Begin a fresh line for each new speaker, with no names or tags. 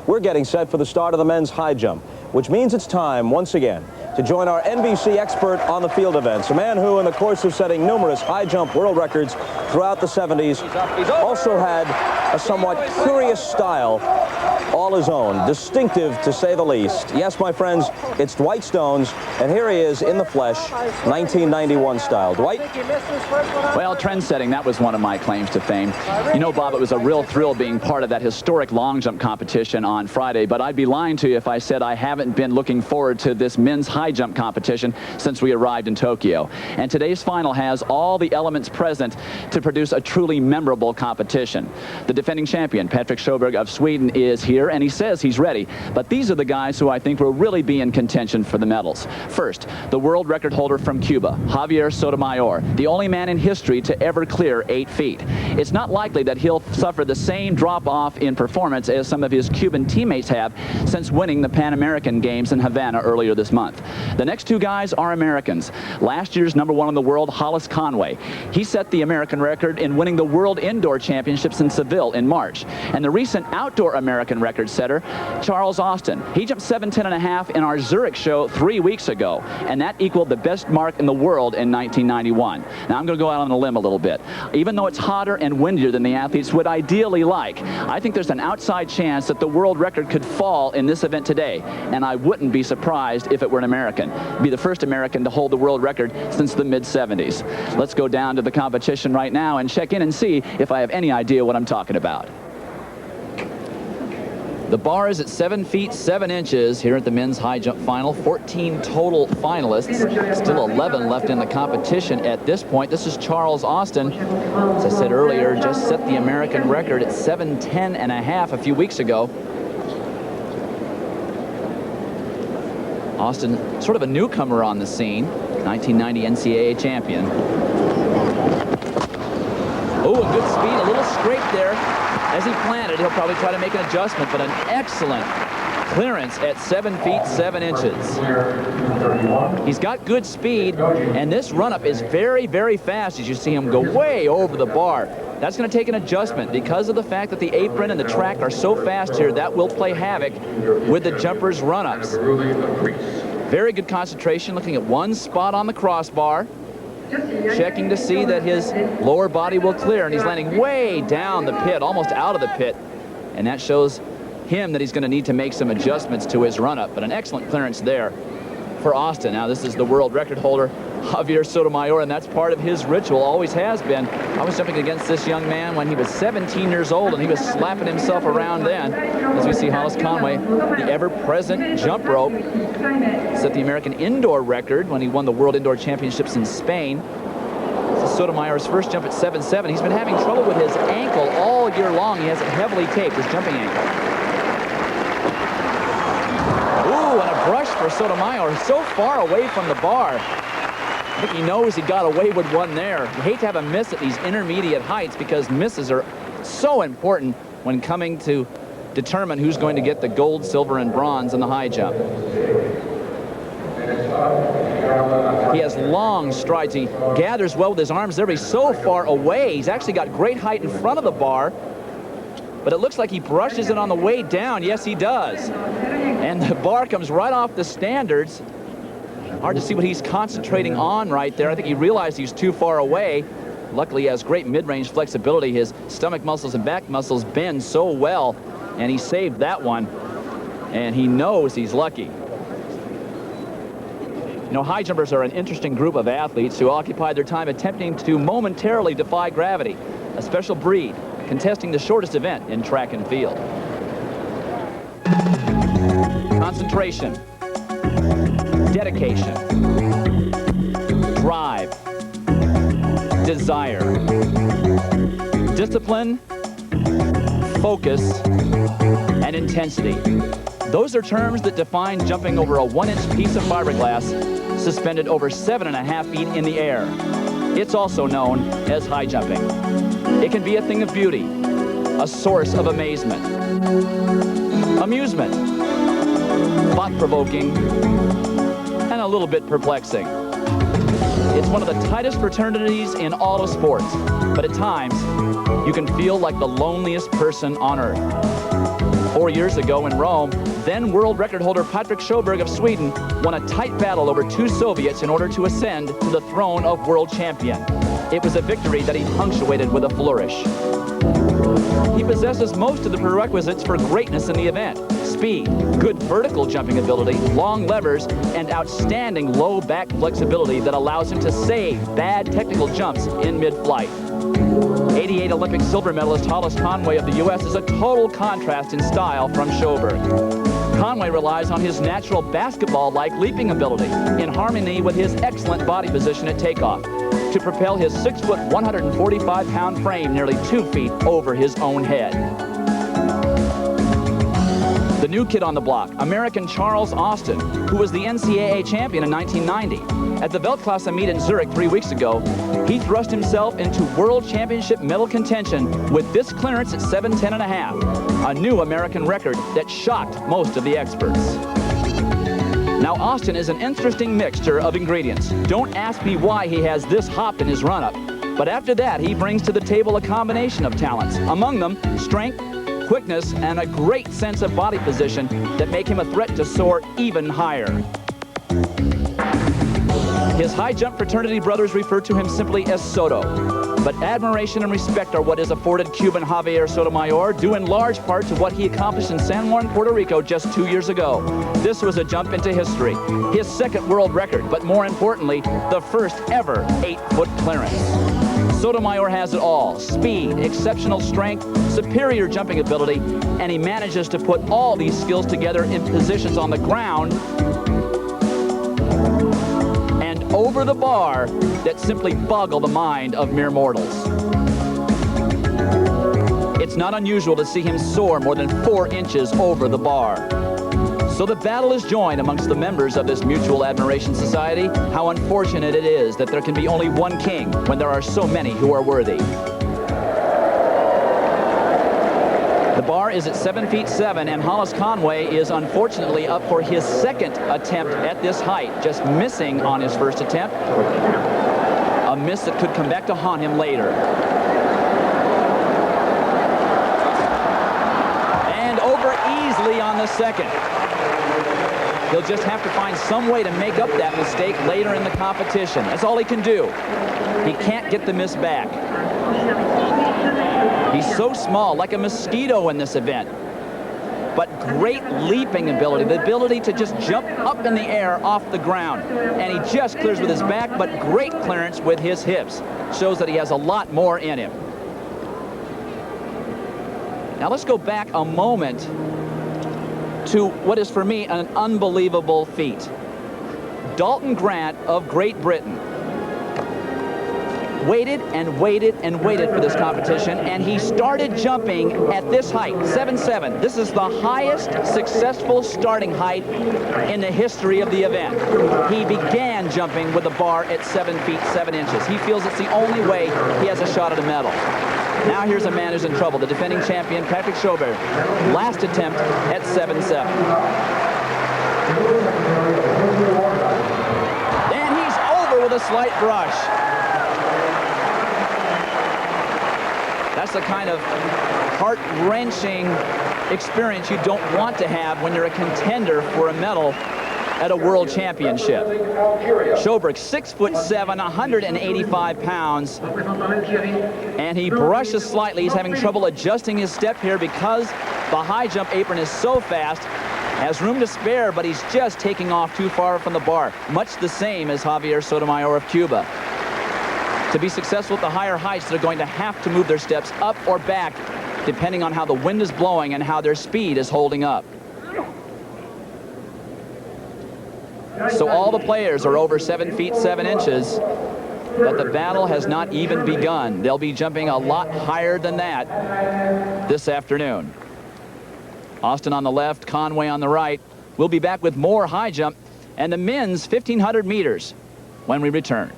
We're getting set for the start of the men's high jump, which means it's time once again to join our NBC expert on the field events, a man who, in the course of setting numerous high jump world records throughout the 70s, also had a somewhat curious style all his own, distinctive to say the least. Yes, my friends, it's Dwight Stones, and here he is in the flesh, 1991 style. Dwight?
Well, trend-setting, that was one of my claims to fame. You know, Bob, it was a real thrill being part of that historic long jump competition on Friday, but I'd be lying to you if I said I haven't been looking forward to this men's high jump competition since we arrived in Tokyo. And today's final has all the elements present to produce a truly memorable competition. The defending champion, Patrick Sjöberg of Sweden, is here, and he says he's ready. But these are the guys who I think will really be in contention for the medals. First, the world record holder from Cuba, Javier Sotomayor, the only man in history to ever clear 8 feet. It's not likely that he'll suffer the same drop-off in performance as some of his Cuban teammates have since winning the Pan American Games in Havana earlier this month. The next two guys are Americans. Last year's #1 in the world, Hollis Conway. He set the American record in winning the World Indoor Championships in Seville in March. And the recent outdoor American record setter, Charles Austin. He jumped 7:10.5 in our Zurich show 3 weeks ago, and that equaled the best mark in the world in 1991. Now, I'm going to go out on a limb a little bit. Even though it's hotter and windier than the athletes would ideally like, I think there's an outside chance that the world record could fall in this event today, and I wouldn't be surprised if it were an American. It'd be the first American to hold the world record since the mid-70s. Let's go down to the competition right now and check in and see if I have any idea what I'm talking about. The bar is at 7 feet 7 inches here at the men's high jump final. 14 total finalists. Still 11 left in the competition at this point. This is Charles Austin. As I said earlier, just set the American record at 7:10.5 a few weeks ago. Austin, sort of a newcomer on the scene. 1990 NCAA champion. Oh, a good speed, a little scrape there. As he planted, he'll probably try to make an adjustment, but an excellent clearance at 7 feet 7 inches. He's got good speed, and this run-up is very, very fast as you see him go way over the bar. That's going to take an adjustment because of the fact that the apron and the track are so fast here. That will play havoc with the jumper's run-ups. Very good concentration, looking at one spot on the crossbar. Checking to see that his lower body will clear, and he's landing way down the pit, almost out of the pit, and that shows him that he's going to need to make some adjustments to his run-up, but an excellent clearance there for Austin. Now, this is the world record holder, Javier Sotomayor, and that's part of his ritual, always has been. I was jumping against this young man when he was 17 years old, and he was slapping himself around then. As we see Hollis Conway, the ever-present jump rope, set the American indoor record when he won the World Indoor Championships in Spain. This is Sotomayor's first jump at 7.7. He's been having trouble with his ankle all year long. He has it heavily taped, his jumping ankle. Ooh, and a brush for Sotomayor. He's so far away from the bar. I think he knows he got away with one there. You hate to have a miss at these intermediate heights because misses are so important when coming to determine who's going to get the gold, silver, and bronze in the high jump. He has long strides. He gathers well with his arms there, but he's so far away. He's actually got great height in front of the bar, but it looks like he brushes it on the way down. Yes, he does. And the bar comes right off the standards. Hard to see what he's concentrating on right there. I think he realized he's too far away. Luckily, he has great mid-range flexibility. His stomach muscles and back muscles bend so well, and he saved that one, and he knows he's lucky. You know, high jumpers are an interesting group of athletes who occupy their time attempting to momentarily defy gravity, a special breed, contesting the shortest event in track and field. Concentration, dedication, drive, desire, discipline, focus, and intensity. Those are terms that define jumping over a 1-inch piece of fiberglass suspended over 7.5 feet in the air. It's also known as high jumping. It can be a thing of beauty, a source of amazement, amusement, thought-provoking, and a little bit perplexing. It's one of the tightest fraternities in all of sports, but at times, you can feel like the loneliest person on earth. 4 years ago in Rome, then world record holder Patrik Sjöberg of Sweden won a tight battle over 2 Soviets in order to ascend to the throne of world champion. It was a victory that he punctuated with a flourish. He possesses most of the prerequisites for greatness in the event: speed, good vertical jumping ability, long levers, and outstanding low back flexibility that allows him to save bad technical jumps in mid-flight. 88 Olympic silver medalist Hollis Conway of the U.S. is a total contrast in style from Sjöberg. Conway relies on his natural basketball-like leaping ability in harmony with his excellent body position at takeoff to propel his 6-foot, 145-pound frame nearly 2 feet over his own head. The new kid on the block, American Charles Austin, who was the NCAA champion in 1990. At the Weltklasse meet in Zurich 3 weeks ago, he thrust himself into world championship medal contention with this clearance at 7'10½, a new American record that shocked most of the experts. Now, Austin is an interesting mixture of ingredients. Don't ask me why he has this hop in his run-up, but after that, he brings to the table a combination of talents. Among them, strength, quickness, and a great sense of body position that make him a threat to soar even higher. His high jump fraternity brothers refer to him simply as Soto, but admiration and respect are what is afforded Cuban Javier Sotomayor, due in large part to what he accomplished in San Juan, Puerto Rico just 2 years ago. This was a jump into history, his 2nd world record, but more importantly, the first ever 8-foot clearance. Sotomayor has it all: speed, exceptional strength, superior jumping ability, and he manages to put all these skills together in positions on the ground and over the bar that simply boggle the mind of mere mortals. It's not unusual to see him soar more than 4 inches over the bar. So the battle is joined amongst the members of this mutual admiration society. How unfortunate it is that there can be only one king when there are so many who are worthy. The bar is at 7'7", and Hollis Conway is unfortunately up for his 2nd attempt at this height, just missing on his 1st attempt. A miss that could come back to haunt him later. And over easily on the 2nd. He'll just have to find some way to make up that mistake later in the competition. That's all he can do. He can't get the miss back. He's so small, like a mosquito in this event. But great leaping ability, the ability to just jump up in the air off the ground. And he just clears with his back, but great clearance with his hips. Shows that he has a lot more in him. Now let's go back a moment to what is for me an unbelievable feat. Dalton Grant of Great Britain waited and waited and waited for this competition, and he started jumping at this height, 7'7". This is the highest successful starting height in the history of the event. He began jumping with a bar at 7 feet 7 inches. He feels it's the only way he has a shot at a medal. Now here's a man who's in trouble, the defending champion, Patrik Sjöberg. Last attempt at 7'7". And he's over with a slight brush. That's the kind of heart-wrenching experience you don't want to have when you're a contender for a medal at a world championship. Sjöberg, 6'7", 185 pounds, and he brushes slightly. He's having trouble adjusting his step here because the high jump apron is so fast. Has room to spare, but he's just taking off too far from the bar, much the same as Javier Sotomayor of Cuba. To be successful at the higher heights, they're going to have to move their steps up or back, depending on how the wind is blowing and how their speed is holding up. So all the players are over 7 feet 7 inches, but the battle has not even begun. They'll be jumping a lot higher than that this afternoon. Austin on the left, Conway on the right. We'll be back with more high jump and the men's 1,500 meters when we return.